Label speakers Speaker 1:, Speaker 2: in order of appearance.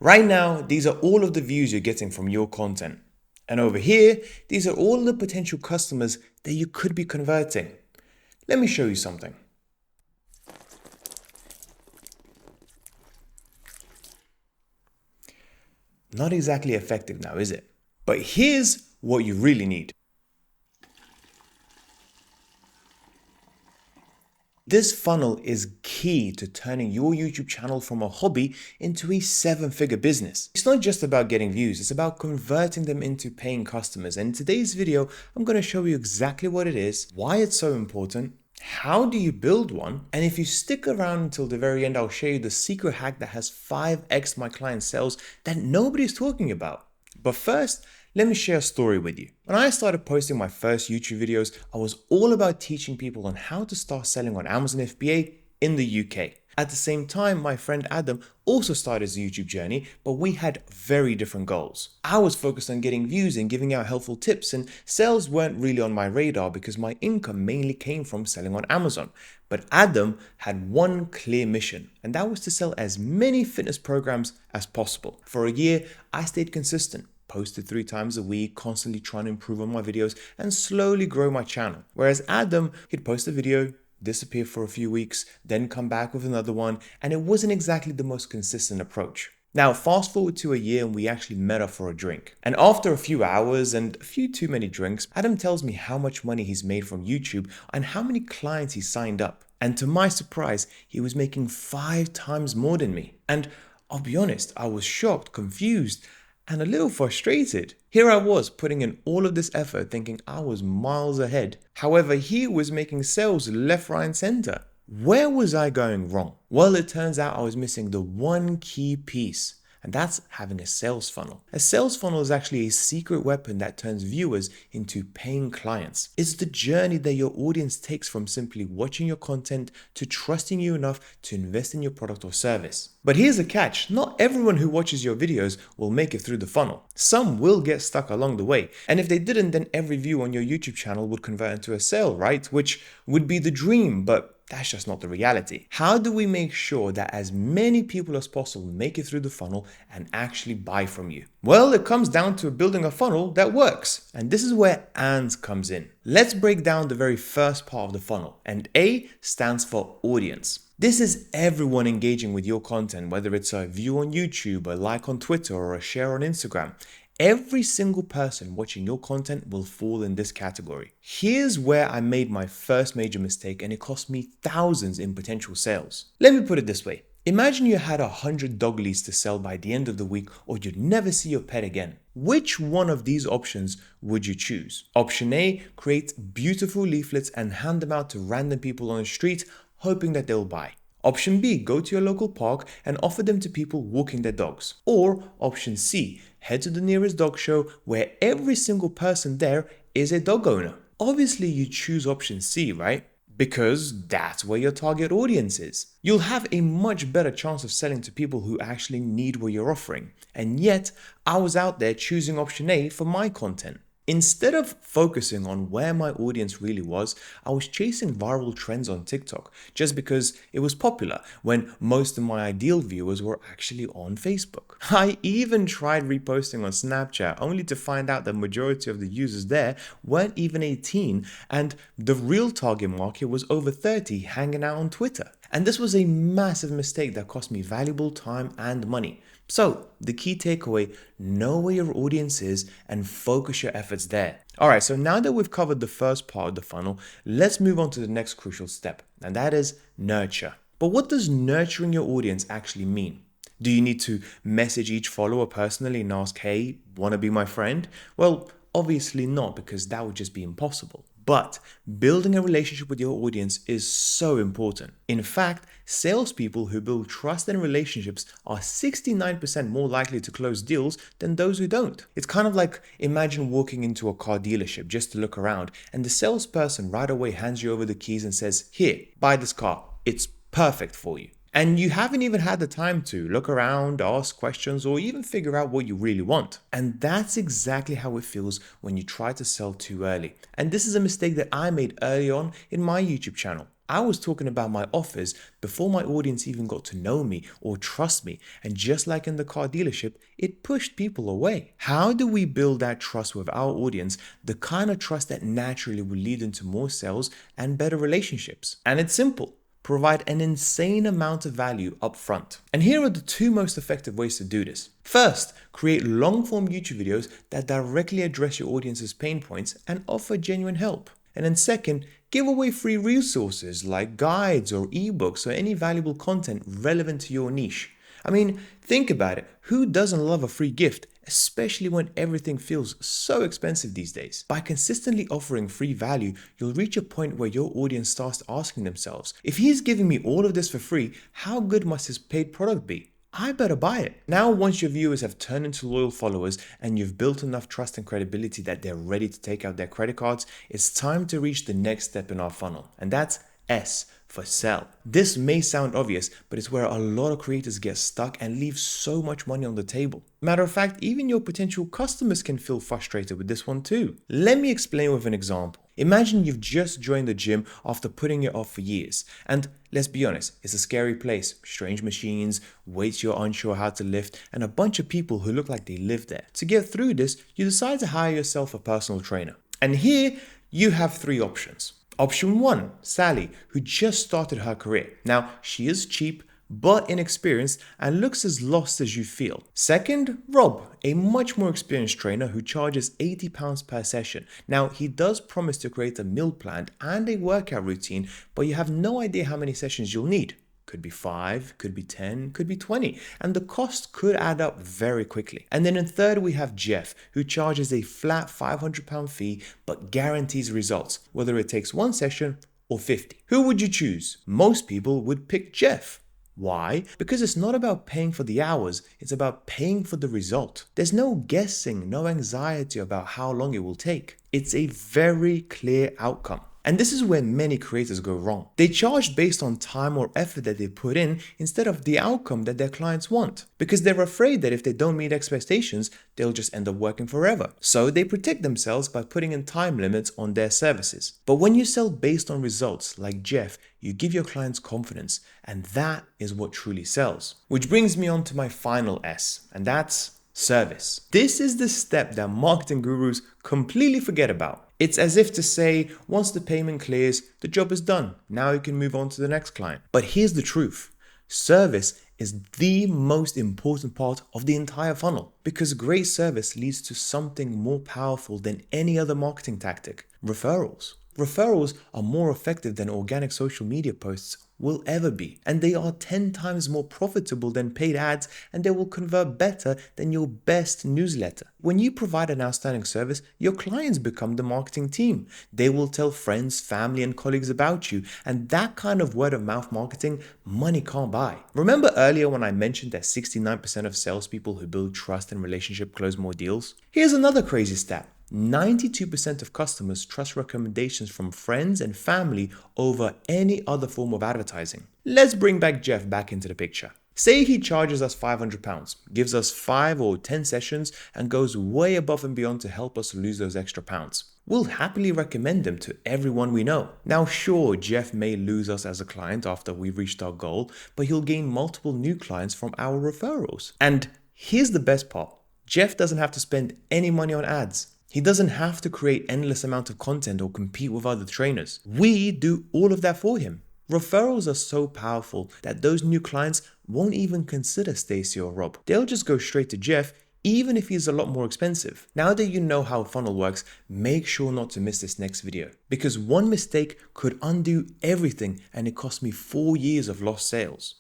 Speaker 1: Right now, these are all of the views you're getting from your content. And over here, these are all the potential customers that you could be converting. Let me show you something. Not exactly effective now, is it? But here's what you really need. This funnel is key to turning your YouTube channel from a hobby into a 7-figure business. It's not just about getting views, it's about converting them into paying customers. And in today's video, I'm going to show you exactly what it is, why it's so important, how do you build one, and if you stick around until the very end, I'll show you the secret hack that has 5x my client sales that nobody's talking about. But first, let me share a story with you. When I started posting my first YouTube videos, I was all about teaching people on how to start selling on Amazon FBA in the UK. At the same time, my friend Adam also started his YouTube journey, but we had very different goals. I was focused on getting views and giving out helpful tips, and sales weren't really on my radar because my income mainly came from selling on Amazon. But Adam had one clear mission, and that was to sell as many fitness programs as possible. For a year, I stayed consistent. Posted 3 times a week, constantly trying to improve on my videos and slowly grow my channel. Whereas Adam, he'd post a video, disappear for a few weeks, then come back with another one, and it wasn't exactly the most consistent approach. Now, fast forward to a year and we actually met up for a drink. And after a few hours and a few too many drinks, Adam tells me how much money he's made from YouTube and how many clients he signed up. And to my surprise, he was making 5 times more than me. And I'll be honest, I was shocked, confused, and a little frustrated. Here I was putting in all of this effort thinking I was miles ahead. However, he was making sales left, right, and center. Where was I going wrong? Well, it turns out I was missing the one key piece, and that's having a sales funnel. A sales funnel is actually a secret weapon that turns viewers into paying clients. It's the journey that your audience takes from simply watching your content to trusting you enough to invest in your product or service. But here's a catch, not everyone who watches your videos will make it through the funnel. Some will get stuck along the way, and if they didn't, then every view on your YouTube channel would convert into a sale, right? Which would be the dream, but that's just not the reality. How do we make sure that as many people as possible make it through the funnel and actually buy from you? Well, it comes down to building a funnel that works. And this is where AND comes in. Let's break down the very first part of the funnel. And A stands for audience. This is everyone engaging with your content, whether it's a view on YouTube, a like on Twitter, or a share on Instagram. Every single person watching your content will fall in this category. Here's where I made my first major mistake and it cost me thousands in potential sales. Let me put it this way. Imagine you had 100 dog leads to sell by the end of the week or you'd never see your pet again. Which one of these options would you choose? Option A, create beautiful leaflets and hand them out to random people on the street, hoping that they'll buy. Option B, go to your local park and offer them to people walking their dogs. Or option C, head to the nearest dog show where every single person there is a dog owner. Obviously you choose option C, right? Because that's where your target audience is. You'll have a much better chance of selling to people who actually need what you're offering. And yet, I was out there choosing option A for my content. Instead of focusing on where my audience really was, I was chasing viral trends on TikTok just because it was popular when most of my ideal viewers were actually on Facebook. I even tried reposting on Snapchat only to find out the majority of the users there weren't even 18 and the real target market was over 30 hanging out on Twitter. And this was a massive mistake that cost me valuable time and money. So, the key takeaway, know where your audience is and focus your efforts there. Alright, so now that we've covered the first part of the funnel, let's move on to the next crucial step, and that is nurture. But what does nurturing your audience actually mean? Do you need to message each follower personally and ask, hey, wanna be my friend? Well, obviously not, because that would just be impossible. But building a relationship with your audience is so important. In fact, salespeople who build trust and relationships are 69% more likely to close deals than those who don't. It's kind of like imagine walking into a car dealership just to look around and the salesperson right away hands you over the keys and says, here, buy this car. It's perfect for you. And you haven't even had the time to look around, ask questions, or even figure out what you really want. And that's exactly how it feels when you try to sell too early. And this is a mistake that I made early on in my YouTube channel. I was talking about my offers before my audience even got to know me or trust me. And just like in the car dealership, it pushed people away. How do we build that trust with our audience? The kind of trust that naturally will lead into more sales and better relationships. And it's simple. Provide an insane amount of value up front. And here are the two most effective ways to do this. First, create long-form YouTube videos that directly address your audience's pain points and offer genuine help. And then second, give away free resources like guides or ebooks or any valuable content relevant to your niche. I mean, think about it. Who doesn't love a free gift, especially when everything feels so expensive these days? By consistently offering free value, you'll reach a point where your audience starts asking themselves, if he's giving me all of this for free, how good must his paid product be? I better buy it. Now, once your viewers have turned into loyal followers and you've built enough trust and credibility that they're ready to take out their credit cards, it's time to reach the next step in our funnel. And that's S for sell. This may sound obvious, but it's where a lot of creators get stuck and leave so much money on the table. Matter of fact, even your potential customers can feel frustrated with this one too. Let me explain with an example. Imagine you've just joined the gym after putting it off for years. And let's be honest, it's a scary place. Strange machines, weights you're unsure how to lift, and a bunch of people who look like they live there. To get through this, you decide to hire yourself a personal trainer. And here you have three options. Option 1, Sally, who just started her career. Now, she is cheap, but inexperienced and looks as lost as you feel. Second, Rob, a much more experienced trainer who charges £80 per session. Now, he does promise to create a meal plan and a workout routine, but you have no idea how many sessions you'll need. Could be 5, could be 10, could be 20, and the cost could add up very quickly. And then in third, we have Jeff, who charges a flat £500 fee, but guarantees results, whether it takes 1 session or 50. Who would you choose? Most people would pick Jeff. Why? Because it's not about paying for the hours, it's about paying for the result. There's no guessing, no anxiety about how long it will take. It's a very clear outcome. And this is where many creators go wrong. They charge based on time or effort that they put in instead of the outcome that their clients want, because they're afraid that if they don't meet expectations, they'll just end up working forever. So they protect themselves by putting in time limits on their services. But when you sell based on results like Jeff, you give your clients confidence, and that is what truly sells. Which brings me on to my final S, and that's service. This is the step that marketing gurus completely forget about. It's as if to say, once the payment clears, the job is done. Now you can move on to the next client. But here's the truth. Service is the most important part of the entire funnel, because great service leads to something more powerful than any other marketing tactic: referrals. Referrals are more effective than organic social media posts will ever be, and they are 10 times more profitable than paid ads, and they will convert better than your best newsletter. When you provide an outstanding service, your clients become the marketing team. They will tell friends, family, and colleagues about you, and that kind of word of mouth marketing, money can't buy. Remember earlier when I mentioned that 69% of salespeople who build trust and relationship close more deals? Here's another crazy stat. 92% of customers trust recommendations from friends and family over any other form of advertising. Let's bring back Jeff back into the picture. Say he charges us £500, gives us 5 or 10 sessions, and goes way above and beyond to help us lose those extra pounds. We'll happily recommend them to everyone we know. Now, sure, Jeff may lose us as a client after we've reached our goal, but he'll gain multiple new clients from our referrals. And here's the best part. Jeff doesn't have to spend any money on ads. He doesn't have to create endless amount of content or compete with other trainers. We do all of that for him. Referrals are so powerful that those new clients won't even consider Stacy or Rob. They'll just go straight to Jeff, even if he's a lot more expensive. Now that you know how a funnel works, make sure not to miss this next video, because one mistake could undo everything, and it cost me 4 years of lost sales.